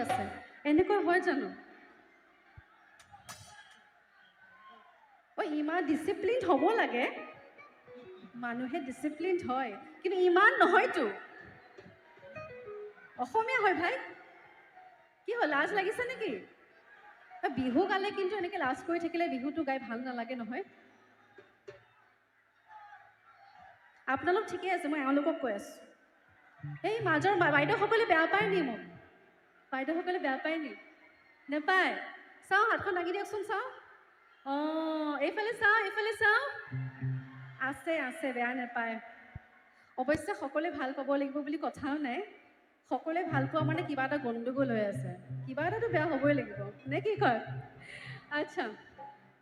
আছে এনেকুৱা হয় জানো ইমান ডিসিপ্লিন হ'ব লাগে মানুহে ডিসিপ্লিন হয় কিন্তু ইমান নহয়তো অসমীয়া হয় ভাই কি হ'ল লাজ লাগিছে নেকি বিহু গালে কিন্তু এনেকৈ লাজ কৰি থাকিলে বিহুটো গাই ভাল নালাগে নহয় আপোনালোক ঠিকে আছে মই এওঁলোকক কৈ আছোঁ এই মাজৰ বাইদেউসকলে বেয়া পায় নি মোক বাইদেউসকলে বেয়া পায় নি নেপায় চাওঁ হাতখন দাঙি দিয়কচোন চাওঁ অঁ এইফালে চাওঁ আছে আছে বেয়া নেপায় অৱশ্যে সকলোৱে ভাল পাব লাগিব বুলি কথাও নাই সকলোৱে ভাল পোৱা মানে কিবা এটা গণ্ডগোল হৈ আছে কিবা এটাতো বেয়া হ'বই লাগিব নে কি কয় আচ্ছা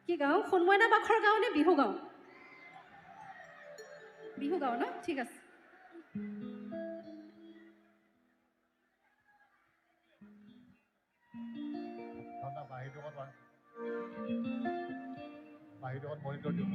কি গাওঁ সোণমইনা বাখৰ গাওঁ নে বিহু গাওঁ ন ঠিক আছে বাহিৰত মনিটৰ দিওঁ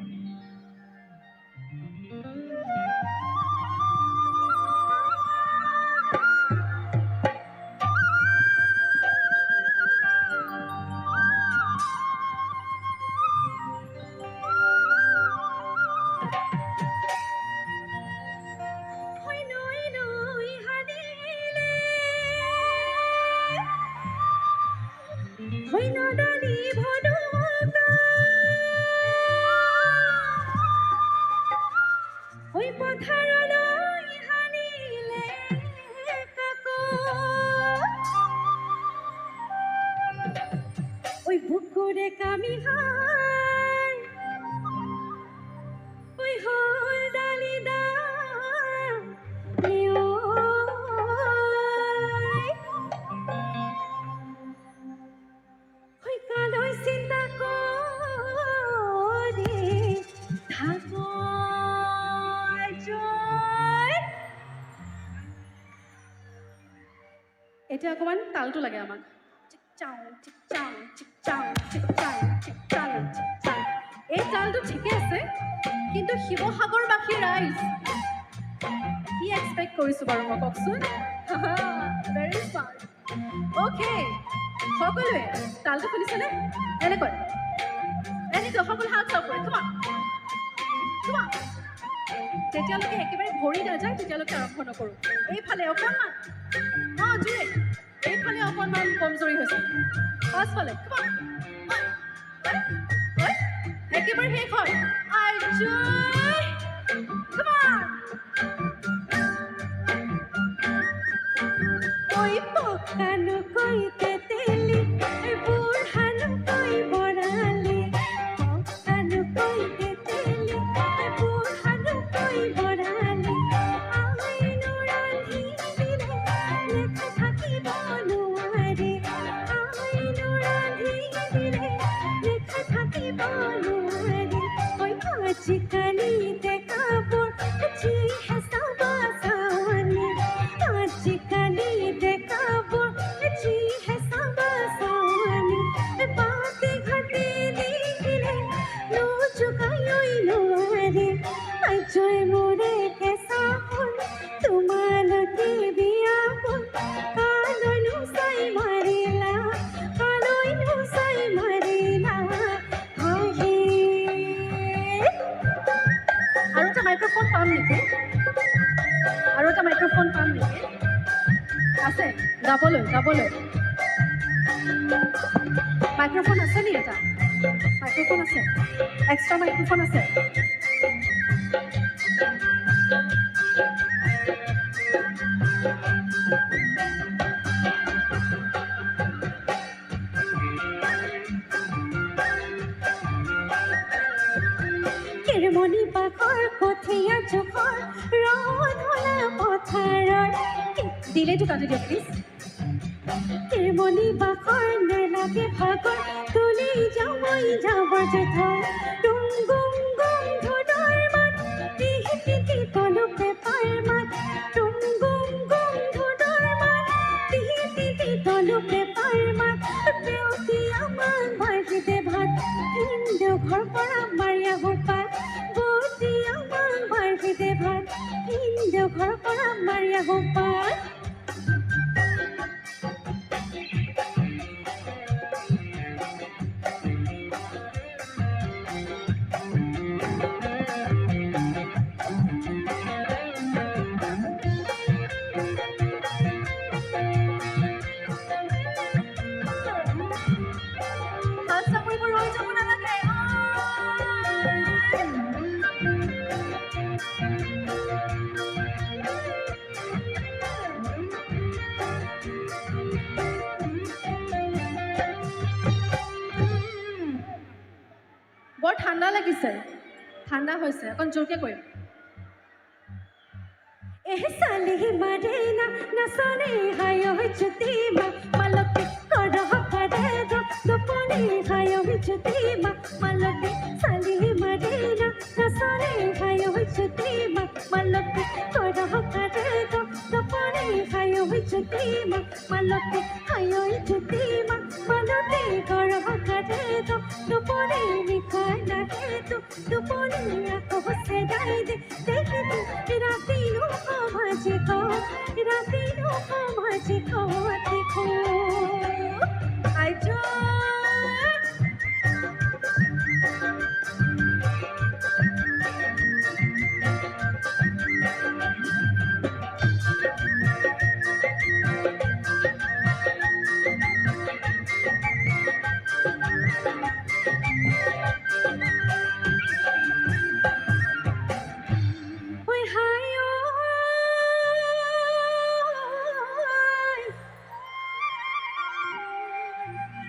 বুকুরে কামি হাই ওই হল ডালিদা ওই কালোই চিন্তা করে থাকো এটা অকমান তালটো লাগে আমাক এই তালটো ঠিকে আছে কিন্তু শিৱসাগৰবাসী ৰাইজ কি এক্সপেক্ট কৰিছো বাৰু মই কওকচোন ভেৰি স্মাৰ্ট অ'কে সকলোৱে তালটো শুনিছেনে এনেকৈ সকলো হাত চাপৰে তোমাৰ যেতিয়ালৈকে একেবাৰে ভৰি নাযায় তেতিয়ালৈকে আৰম্ভ নকৰোঁ এইফালে অকণমান জোৰে এইফালে অকণমান কমজোৰি হৈছে পাছফালে একেবাৰে শেষ হয় গাবলৈ মাইক্ৰফোন আছে নি এটা মাইক্ৰফোন আছে এক্সট্ৰা মাইক্ৰফোন আছে কেৰমণি বাখৰ কঠীয়া জোখৰ ৰ'দ হলা পথাৰৰ দিলেইটো কাটি দিয়ক প্লিজ কেৰমণি বাখৰ নেলাগে ভাগৰ তুলি যাবই যাবৰ জেঠৰ টুং গুং গুং ধুদৰ মাত টিহি তলু পেপাৰ মাত টুং গুং গুং ধুদৰ মাত টিহি তলু পেপাৰ মাত পেউতি আমাক ভাজিতে ভাত হিন্দু ঘৰ পৰা মাৰিয়া হোপাত বৌতি আমাক ভাজিতে ভাত হিন্দু ঘৰ পৰা মাৰিয়া হোপাত বৰ ঠাণ্ডা লাগিছে ঠাণ্ডা হৈছে অকণ জোৰকে কৰিম এহসালে মাৰেনা নাচনে হায় হৈছতি মালতে কৰহ কৰে দপনে হায় হৈছতি মালতে সালে মাৰেনা নাচনে হায় হৈছতি মালতে কৰহ কৰে দপনে হায় হৈছতি মালতে হায় হৈছতি মালতে কৰহ কৰে দপনে নিখাই লাগে দপনে আকৌ সেদাই দে দেখি তু ৰাতিনো माझको रातिनो माझको देखो आइजो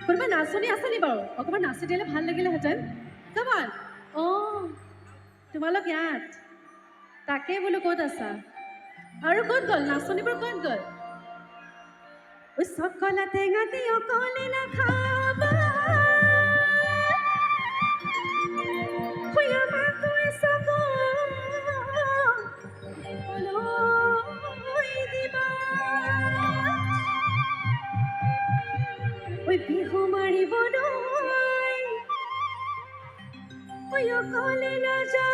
কোনোবা নাচনি আছে নি বাৰু অকণমান নাচি দিলে ভাল লাগিলেহেঁতেন কামান অঁ তোমালোক ইয়াত তাকে বোলো ক'ত আছা আৰু ক'ত গ'ল নাচনিবোৰ ক'ত গ'ল ওই সকলা টেঙা দিও কলে না খাবা হইয়া মা তুই সগো লই দিবা ওই বিহু মারিব নয় ওই কলে না যা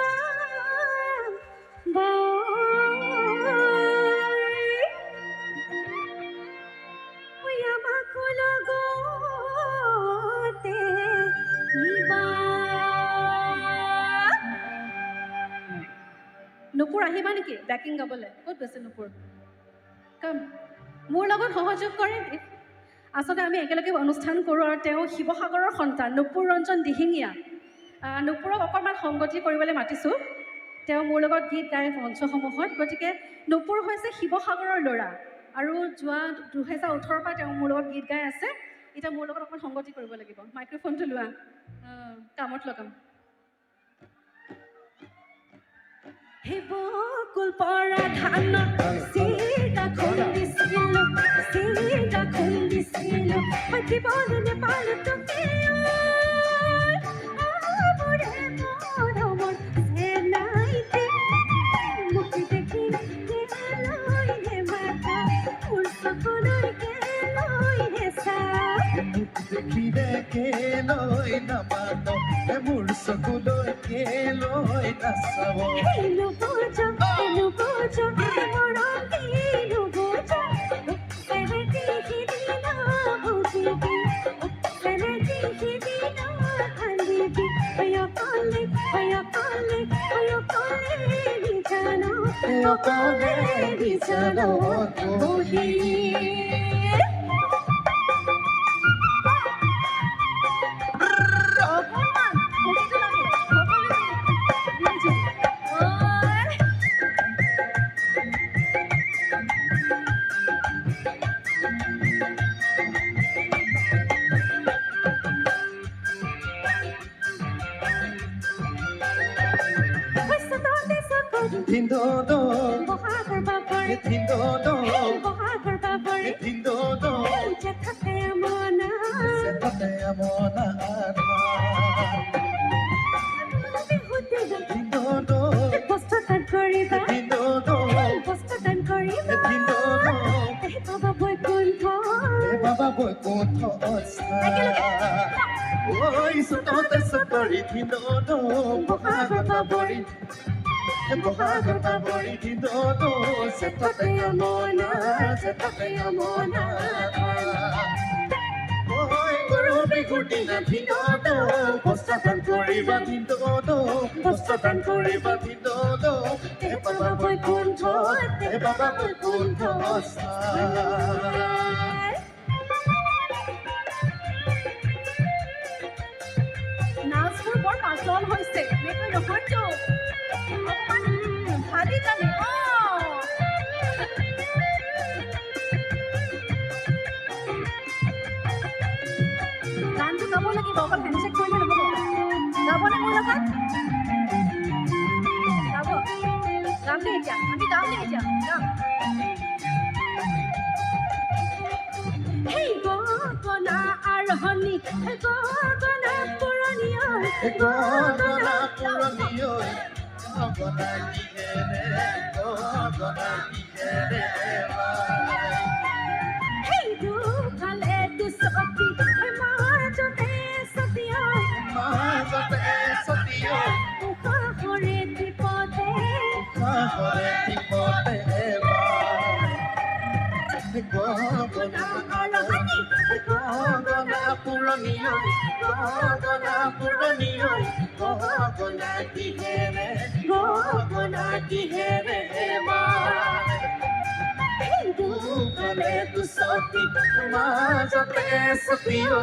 ওই আমাকে লগতে নিবা নুপুৰ আহিবা নেকি বেকিং গাবলৈ ক'ত গৈছে নুপুৰ কাম মোৰ লগত সহযোগ কৰে আচলতে আমি একেলগে অনুষ্ঠান কৰোঁ আৰু তেওঁ শিৱসাগৰৰ সন্তান নুপুৰ ৰঞ্জন দিহিঙীয়া নুপুৰক অকণমান সংগতি কৰিবলৈ মাতিছোঁ তেওঁ মোৰ লগত গীত গায় মঞ্চসমূহত গতিকে নুপুৰ হৈছে শিৱসাগৰৰ ল'ৰা আৰু যোৱা 2018 পৰা তেওঁ মোৰ লগত গীত গাই আছে এতিয়া মোৰ লগত অকণমান সংগতি কৰিব লাগিব মাইক্ৰফোনটো লোৱা কামত লগাম হেবকুল পৰা ধান সিটা খুন্দিছিল পতি বলনে পাল তোকে আমরে মরমর সে নাইতে মুক্তি দেখি গেলই হে মাতা উলসকলই গেলই হে সা মুক্তি দেখি গেলই না মাতা মোৰ চকুলৈ গেলই নাচাব হেলো বোঝো মরম দিলু বোঝো সেরেটি হিদিনা বুঝিবি সেরেটি হিদিনা খালিবি ওয়া কলে বিছানো কলে বিছানো বহি Tindodo, বহাগৰ বাবৰে tindodo, বহাগৰ বাবৰে tindodo, জেঠাতে মনা সেটাতে আমনা বিহুতে tindodo, বস্ত্ৰদান কৰিবা tindodo, বস্ত্ৰদান কৰিবা tindodo, হে বাবা Vaikuntha baba Vaikuntha oi sutote sapari tindodo, বহাগৰ বাবৰি tindodo, সেটাতে আমনা oi গৰু বিহুৰ দিনা tindodo, বস্ত্ৰদান কৰিবা tindodo, বস্ত্ৰদান কৰিবা tindodo, হে বাবা বৈকুণ্ঠ নাচবোৰ বৰ পাতল হৈছে এনেকৈ নহয়তো অকণমান ভালি জানে থাকিব অকল হেণ্ডশ্বেক কৰিলে নহ'ব গাবনে মোৰ লগত গাব গাম দেই এতিয়া আমি গাম দেই এতিয়া গাম হেই গগনা আৰহণি গগনা পুৰণি গগনা পুৰণি ঐ গগনা কিহেৰে বাই হেই দুফালে দুচকী মাজতে ছটি মাজতে ছটি ঐ উশাহৰে বিপদে সাগৰে টিপতে গগনা আৰহণি গগনা পুৰণি ঐ গগনা পুৰণি ঐ গগনা কিহেৰে বাই দুফালে দুচকী মাজতে ছটি ঐ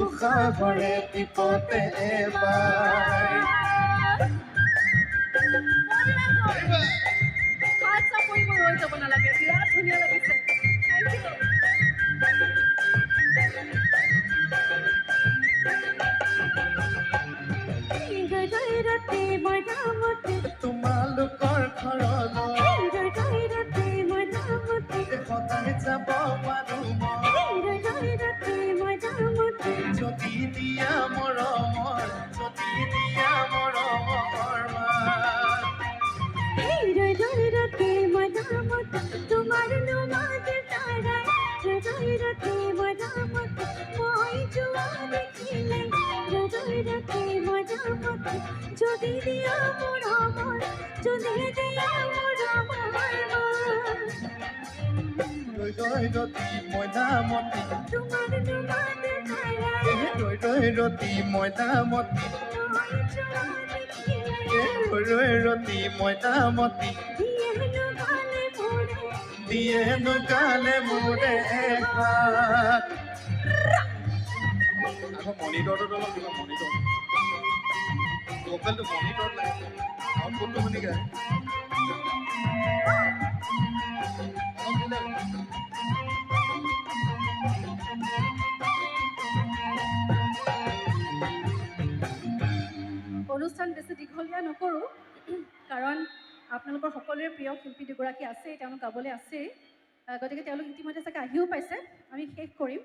উশাহৰে টিপতে বাই হাত চাপৰিব ৰৈ যাব নালাগে বিৰাট ধুনীয়া লাগিছে থেংক ইউ ৰতে মৈদামতে তোমালোকৰ ঘৰলৈ ৰতে মৈদামতে সদায় যাব পাৰো মই ৰতে মৈদামতে যদি দিয়া মৰমৰ মান ৰতে মৈদামতে তোমাৰ নমাজে তাৰাই ৰতে মৈদামতে মই যোৱা দেখিলে ৰতে মৈদামতে যদি দিয়া মৰমৰ ৰতি মৈদামতি তোমাৰ নমাজে তাৰাই ৰতি মৈদামতি মই যোৱা দেখিলে ৰতি মৈদামতি দিয়েনো গালে মোৰে হাত আকৌ মনিটৰটো অলপ দিবা মনিটৰ লোকেলটো মনিটৰ লাগে আউটপুটটো শুনি গায় অনুষ্ঠান বেছি দীঘলীয়া নকৰোঁ কাৰণ আপোনালোকৰ সকলোৰে প্ৰিয় শিল্পী দুগৰাকী আছেই তেওঁলোক গাবলৈ আছেই গতিকে তেওঁলোক ইতিমধ্যে চাগে আহিও পাইছে আমি শেষ কৰিম